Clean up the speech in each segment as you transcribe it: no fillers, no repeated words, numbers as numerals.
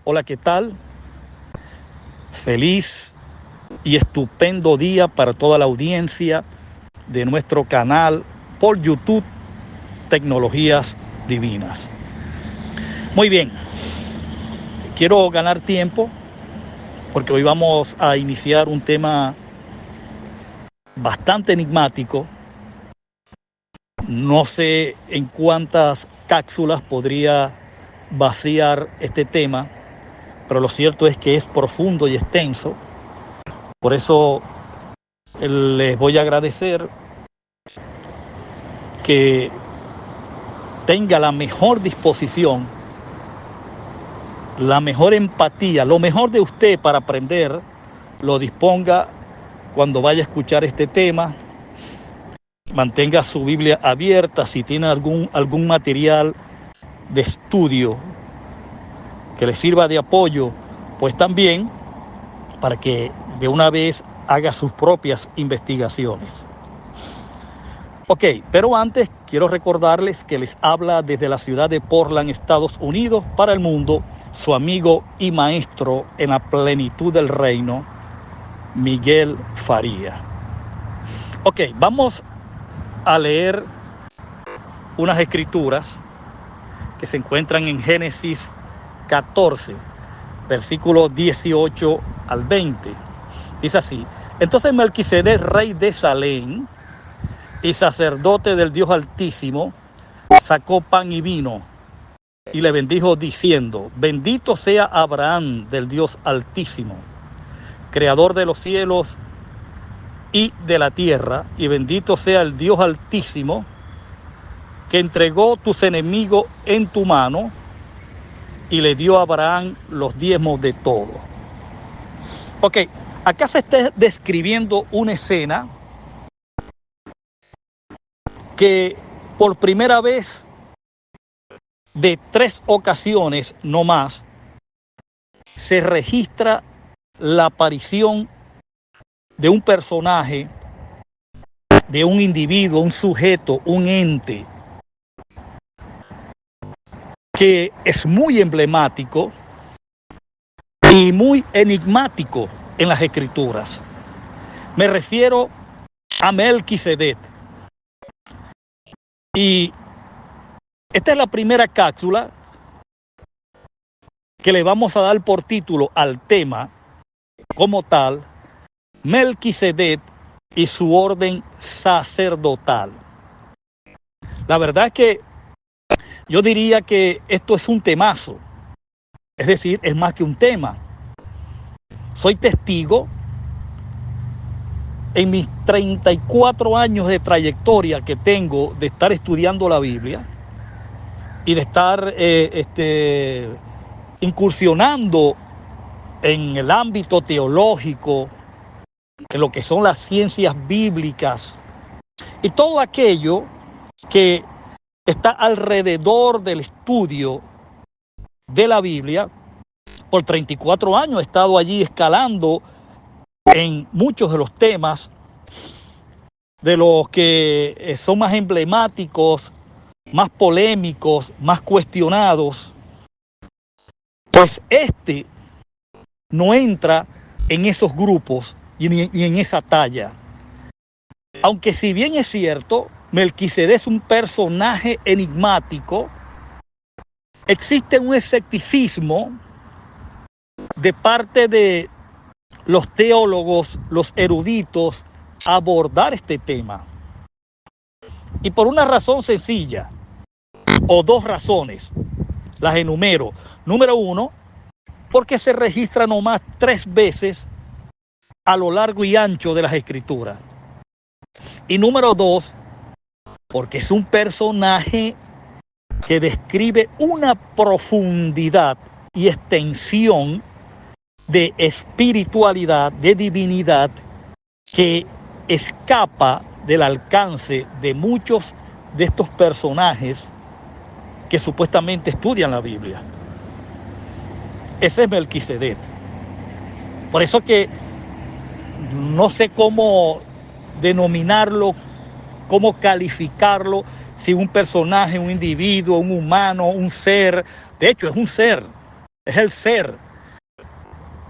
Hola, ¿qué tal? Feliz y estupendo día para toda la audiencia de nuestro canal por YouTube, Tecnologías Divinas. Muy bien, quiero ganar tiempo porque hoy vamos a iniciar un tema bastante enigmático. No sé en cuántas cápsulas podría vaciar este tema, pero lo cierto es que es profundo y extenso. Por eso les voy a agradecer que tenga la mejor disposición, la mejor empatía, lo mejor de usted para aprender, lo disponga cuando vaya a escuchar este tema. Mantenga su Biblia abierta. Si tiene algún material de estudio que le sirva de apoyo, pues también para que de una vez haga sus propias investigaciones. Ok, pero antes quiero recordarles que les habla desde la ciudad de Portland, Estados Unidos, para el mundo, su amigo y maestro en la plenitud del reino, Miguel Faría. Ok, vamos a leer unas escrituras que se encuentran en Génesis 14, versículos 18 al 20. Dice así: entonces Melquisedec, rey de Salem y sacerdote del Dios Altísimo, sacó pan y vino y le bendijo diciendo: bendito sea Abraham del Dios Altísimo, creador de los cielos y de la tierra, y bendito sea el Dios Altísimo que entregó tus enemigos en tu mano y le dio a Abraham los diezmos de todo. Ok, acá se está describiendo una escena que por primera vez de 3 ocasiones no más se registra la aparición de un personaje, de un individuo, un sujeto, un ente que es muy emblemático y muy enigmático en las escrituras. Me refiero a Melquisedec. Y esta es la primera cápsula que le vamos a dar por título al tema como tal: Melquisedec y su orden sacerdotal. La verdad es que yo diría que esto es un temazo, es decir, es más que un tema. Soy testigo en mis 34 años de trayectoria que tengo de estar estudiando la Biblia y de estar incursionando en el ámbito teológico, en lo que son las ciencias bíblicas y todo aquello que está alrededor del estudio de la Biblia. Por 34 años he estado allí escalando en muchos de los temas, de los que son más emblemáticos, más polémicos, más cuestionados. Pues este no entra en esos grupos y ni en esa talla. Aunque si bien es cierto, Melquisedec es un personaje enigmático, existe un escepticismo de parte de los teólogos, los eruditos, a abordar este tema. Y por una razón sencilla, o 2 razones, las enumero. Número 1, porque se registra nomás 3 veces a lo largo y ancho de las escrituras. Y número 2, porque es un personaje que describe una profundidad y extensión de espiritualidad, de divinidad, que escapa del alcance de muchos de estos personajes que supuestamente estudian la Biblia. Ese es Melquisedec. Por eso que no sé cómo denominarlo, cómo calificarlo, si un personaje, un individuo, un humano, un ser. De hecho, es un ser. es el ser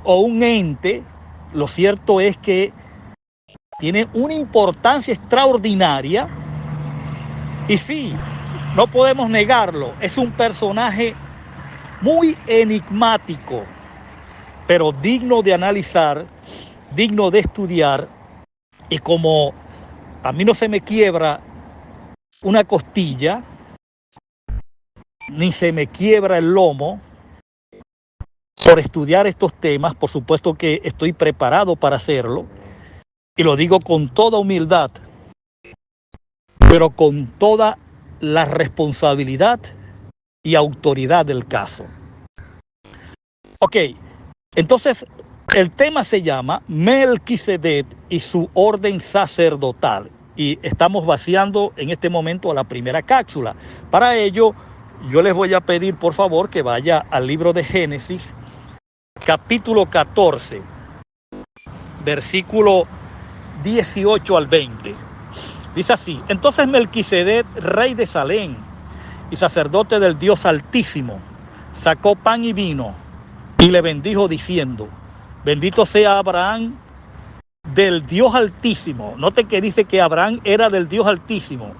o un ente. Lo cierto es que tiene una importancia extraordinaria y sí, no podemos negarlo, es un personaje muy enigmático, pero digno de analizar, digno de estudiar. Y como a mí no se me quiebra una costilla, ni se me quiebra el lomo por estudiar estos temas, por supuesto que estoy preparado para hacerlo, y lo digo con toda humildad, pero con toda la responsabilidad y autoridad del caso. Ok, entonces el tema se llama Melquisedec y su orden sacerdotal. Y estamos vaciando en este momento a la primera cápsula. Para ello, yo les voy a pedir por favor que vaya al libro de Génesis, capítulo 14, versículo 18 al 20. Dice así: entonces Melquisedec, rey de Salem y sacerdote del Dios Altísimo, sacó pan y vino y le bendijo diciendo: bendito sea Abraham del Dios Altísimo. Note que dice que Abraham era del Dios Altísimo,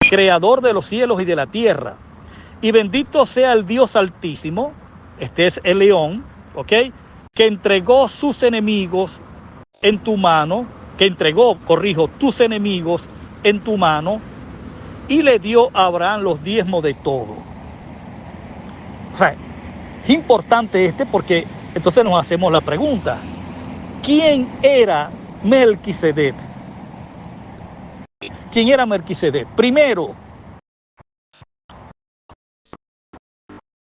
creador de los cielos y de la tierra. Y bendito sea el Dios Altísimo, este es el león, ¿ok? Que entregó sus enemigos en tu mano, que entregó, corrijo, tus enemigos en tu mano, y le dio a Abraham los diezmos de todo. O sea, es importante porque entonces nos hacemos la pregunta: ¿quién era Melquisedec? ¿Quién era Melquisedec? Primero,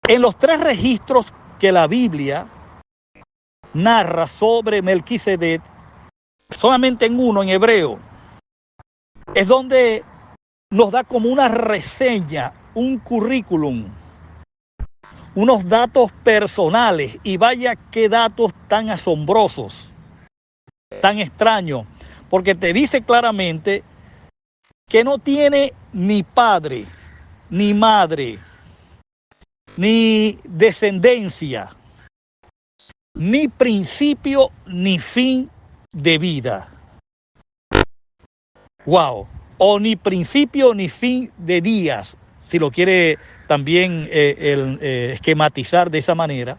en los 3 registros que la Biblia narra sobre Melquisedec, solamente en uno, en hebreo, es donde nos da como una reseña, un currículum, unos datos personales, y vaya qué datos tan asombrosos, tan extraños, porque te dice claramente que no tiene ni padre, ni madre, ni descendencia, ni principio, ni fin de vida. Wow. O ni principio, ni fin de días, si lo quiere también esquematizar de esa manera.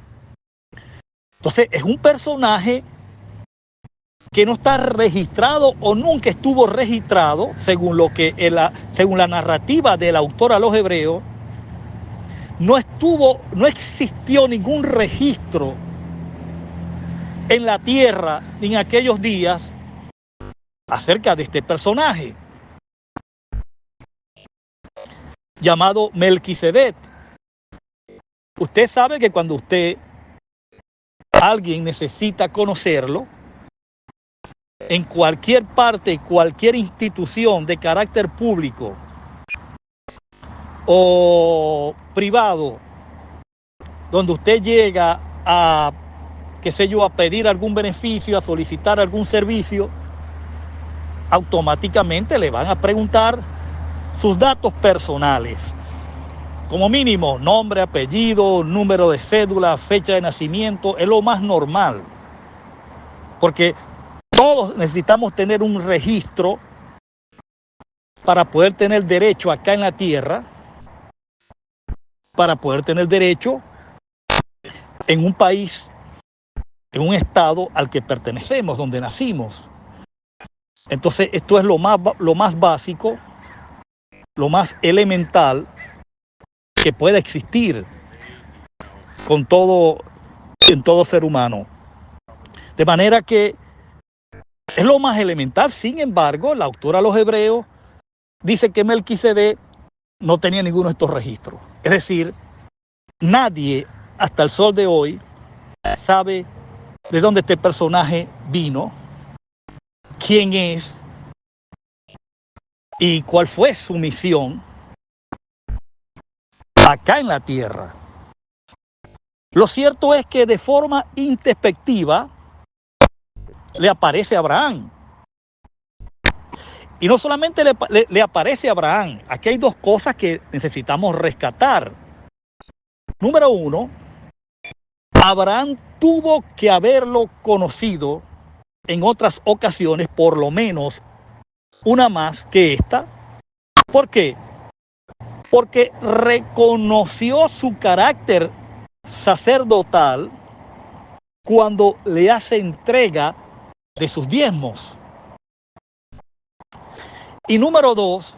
Entonces, es un personaje que no está registrado o nunca estuvo registrado, según según la narrativa del autor a los hebreos. No existió ningún registro en la tierra ni en aquellos días acerca de este personaje llamado Melquisedec. Usted sabe que cuando alguien necesita conocerlo, en cualquier parte, cualquier institución de carácter público o privado, donde usted llega a, qué sé yo, a pedir algún beneficio, a solicitar algún servicio, automáticamente le van a preguntar sus datos personales. Como mínimo, nombre, apellido, número de cédula, fecha de nacimiento, es lo más normal. Porque todos necesitamos tener un registro para poder tener derecho acá en la tierra, para poder tener derecho en un país, en un estado al que pertenecemos, donde nacimos. Entonces, esto es lo más básico, lo más elemental que puede existir en todo ser humano. De manera que es lo más elemental. Sin embargo, el autor a los hebreos dice que Melquisedec no tenía ninguno de estos registros. Es decir, nadie hasta el sol de hoy sabe de dónde este personaje vino, quién es y cuál fue su misión acá en la tierra. Lo cierto es que de forma introspectiva le aparece a Abraham. Y no solamente le aparece a Abraham, aquí hay 2 cosas que necesitamos rescatar. Número 1, Abraham tuvo que haberlo conocido en otras ocasiones, por lo menos una más que esta. ¿Por qué? Porque reconoció su carácter sacerdotal cuando le hace entrega de sus diezmos. Y número dos,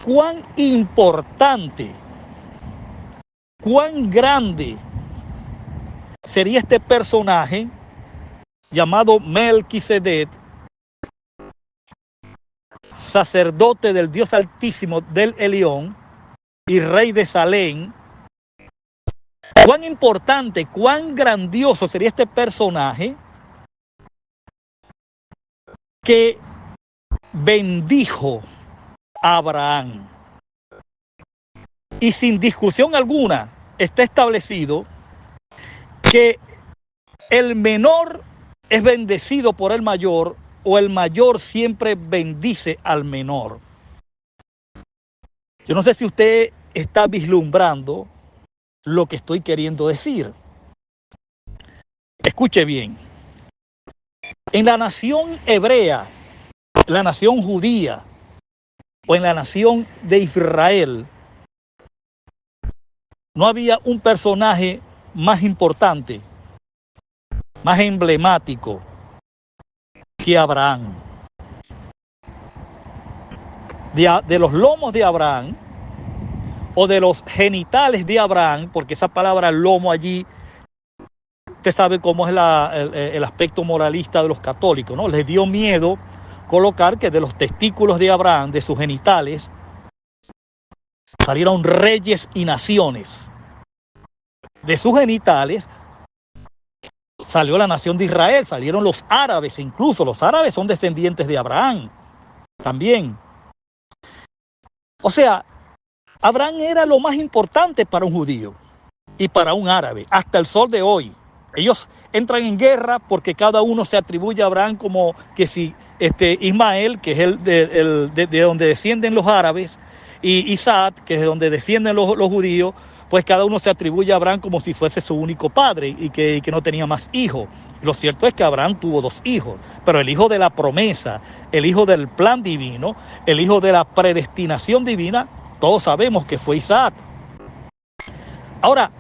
cuán importante, cuán grande sería este personaje llamado Melquisedec, sacerdote del Dios Altísimo del Elión y rey de Salem. Cuán importante, cuán grandioso sería este personaje que bendijo a Abraham. Y sin discusión alguna está establecido que el menor es bendecido por el mayor, o el mayor siempre bendice al menor. Yo no sé si usted está vislumbrando lo que estoy queriendo decir. Escuche bien. En la nación hebrea, la nación judía, o en la nación de Israel, no había un personaje más importante, más emblemático que Abraham. De los lomos de Abraham, o de los genitales de Abraham, porque esa palabra lomo allí, usted sabe cómo es el aspecto moralista de los católicos, ¿no? Les dio miedo colocar que de los testículos de Abraham, de sus genitales, salieron reyes y naciones. De sus genitales salió la nación de Israel, salieron los árabes, incluso los árabes son descendientes de Abraham también. O sea, Abraham era lo más importante para un judío y para un árabe, hasta el sol de hoy. Ellos entran en guerra porque cada uno se atribuye a Abraham como que si Ismael, que es de donde descienden los árabes, y Isaac, que es de donde descienden los judíos, pues cada uno se atribuye a Abraham como si fuese su único padre y que no tenía más hijos. Lo cierto es que Abraham tuvo 2 hijos, pero el hijo de la promesa, el hijo del plan divino, el hijo de la predestinación divina, todos sabemos que fue Isaac. Ahora,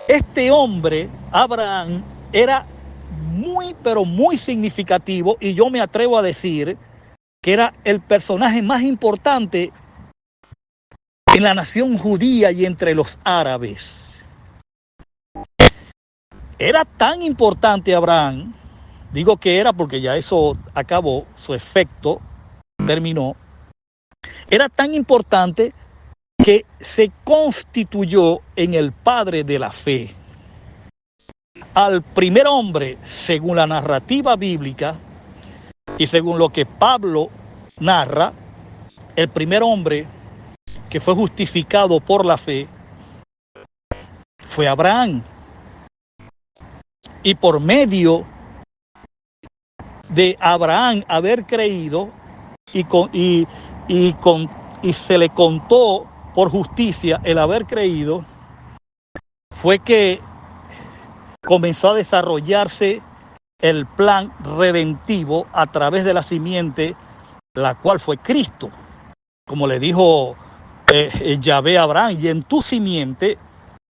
este hombre, Abraham, era muy, pero muy significativo, y yo me atrevo a decir que era el personaje más importante en la nación judía y entre los árabes. Era tan importante Abraham, digo que era porque ya eso acabó, su efecto terminó, era tan importante que se constituyó en el padre de la fe. Al primer hombre, según la narrativa bíblica y según lo que Pablo narra, el primer hombre que fue justificado por la fe fue Abraham. Y por medio de Abraham haber creído y se le contó por justicia el haber creído, fue que comenzó a desarrollarse el plan redentivo a través de la simiente, la cual fue Cristo. Como le dijo Yahvé a Abraham, y en tu simiente,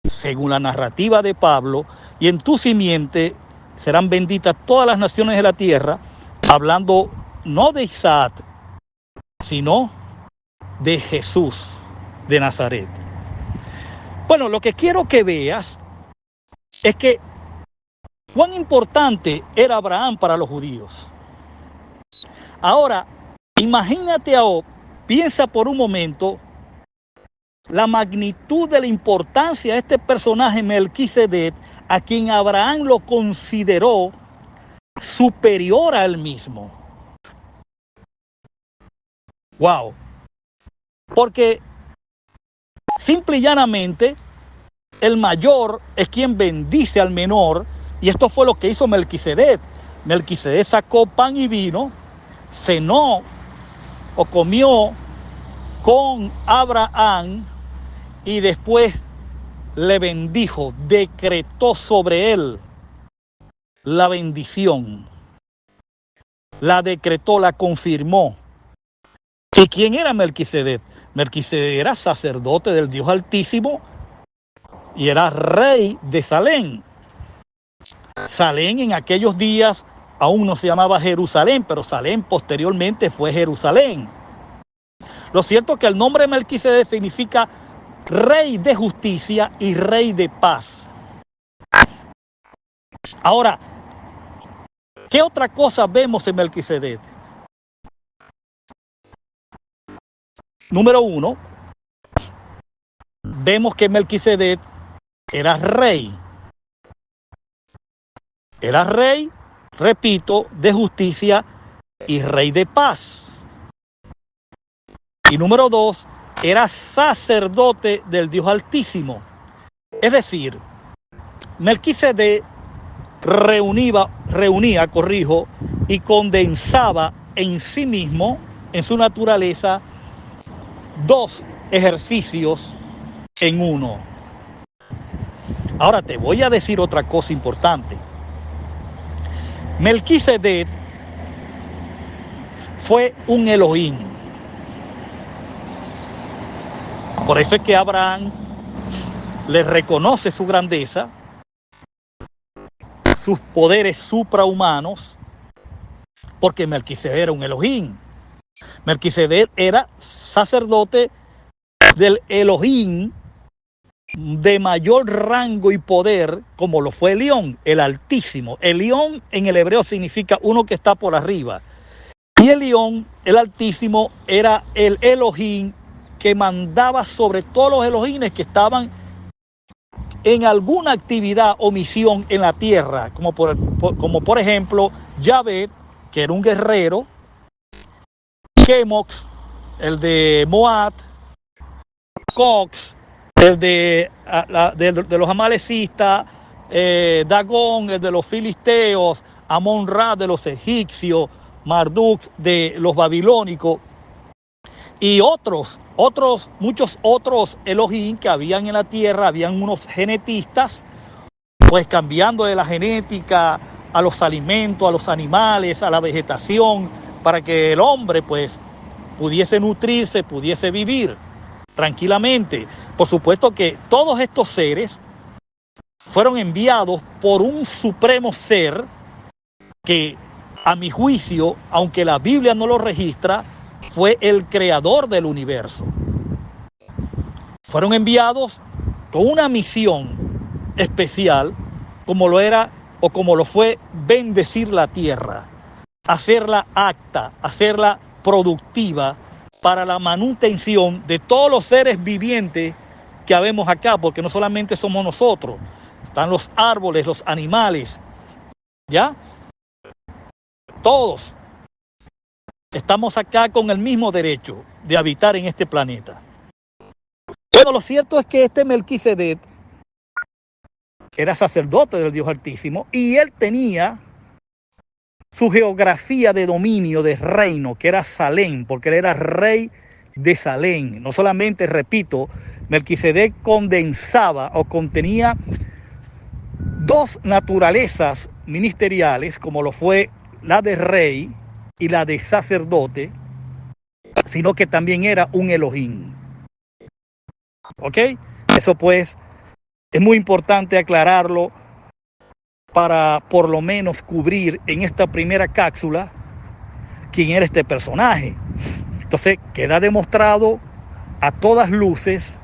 según la narrativa de Pablo, y en tu simiente serán benditas todas las naciones de la tierra, hablando no de Isaac, sino de Jesús de Nazaret. Bueno, lo que quiero que veas es que cuán importante era Abraham para los judíos. Ahora, imagínate piensa por un momento la magnitud de la importancia de este personaje Melquisedec, a quien Abraham lo consideró superior a él mismo. Wow. Porque simple y llanamente el mayor es quien bendice al menor, y esto fue lo que hizo Melquisedec. Melquisedec sacó pan y vino, cenó o comió con Abraham, y después le bendijo, decretó sobre él la bendición, la decretó, la confirmó. ¿Y quién era Melquisedec? Melquisedec era sacerdote del Dios Altísimo y era rey de Salem. Salem en aquellos días aún no se llamaba Jerusalén, pero Salem posteriormente fue Jerusalén. Lo cierto es que el nombre de Melquisedec significa rey de justicia y rey de paz. Ahora, ¿qué otra cosa vemos en Melquisedec? Número uno, vemos que Melquisedec era rey. Era rey, repito, de justicia y rey de paz. Y número dos, era sacerdote del Dios Altísimo. Es decir, Melquisedec reunía, y condensaba en sí mismo, en su naturaleza, dos ejercicios en uno. Ahora te voy a decir otra cosa importante. Melquisedec fue un Elohim. Por eso es que Abraham le reconoce su grandeza, sus poderes suprahumanos, porque Melquisedec era un Elohim. Melquisedec era sacerdote del Elohim de mayor rango y poder, como lo fue Elión, el Altísimo. Elión en el hebreo significa uno que está por arriba. Y Elión, el Altísimo, era el Elohim que mandaba sobre todos los Elohines que estaban en alguna actividad o misión en la tierra, como por ejemplo Yahvé, que era un guerrero, Kemox, el de Moab, Cox, el de los amalecistas, Dagón, el de los filisteos, Amon-Ra de los egipcios, Marduk de los babilónicos, y muchos otros Elohim que habían en la tierra. Habían unos genetistas, pues cambiando de la genética a los alimentos, a los animales, a la vegetación, para que el hombre pues pudiese nutrirse, pudiese vivir tranquilamente. Por supuesto que todos estos seres fueron enviados por un supremo ser que, a mi juicio, aunque la Biblia no lo registra, fue el creador del universo. Fueron enviados con una misión especial, como lo era o como lo fue bendecir la tierra, hacerla apta, hacerla productiva para la manutención de todos los seres vivientes que habemos acá, porque no solamente somos nosotros, están los árboles, los animales, ¿ya? Todos estamos acá con el mismo derecho de habitar en este planeta. Bueno, lo cierto es que este Melquisedec era sacerdote del Dios Altísimo y él tenía su geografía de dominio, de reino, que era Salem, porque él era rey de Salem. No solamente, repito, Melquisedec condensaba o contenía dos naturalezas ministeriales, como lo fue la de rey y la de sacerdote, sino que también era un Elohim. ¿Ok? Eso pues es muy importante aclararlo para por lo menos cubrir en esta primera cápsula quién era este personaje. Entonces queda demostrado a todas luces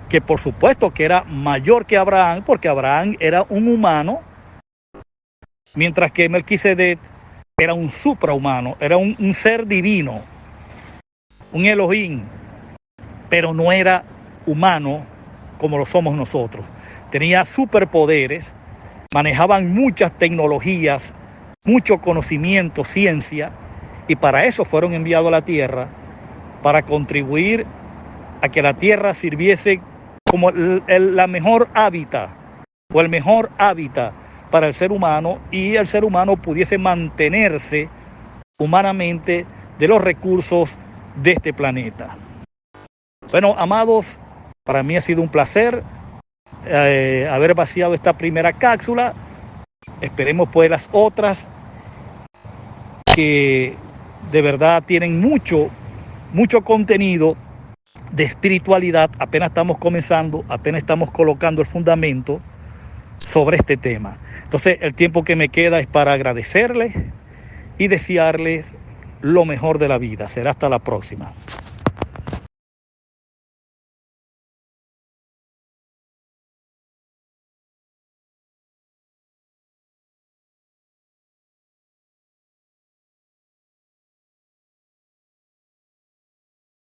que por supuesto que era mayor que Abraham, porque Abraham era un humano, mientras que Melquisedec era un suprahumano, era un ser divino, un Elohim, pero no era humano como lo somos nosotros. Tenía superpoderes, manejaban muchas tecnologías, mucho conocimiento, ciencia, y para eso fueron enviados a la tierra, para contribuir a que la tierra sirviese como la mejor hábitat o el mejor hábitat para el ser humano, y el ser humano pudiese mantenerse humanamente de los recursos de este planeta. Bueno, amados, para mí ha sido un placer haber vaciado esta primera cápsula. Esperemos pues las otras, que de verdad tienen mucho contenido de espiritualidad. Apenas estamos comenzando, apenas estamos colocando el fundamento sobre este tema. Entonces el tiempo que me queda es para agradecerles y desearles lo mejor de la vida. Será hasta la próxima.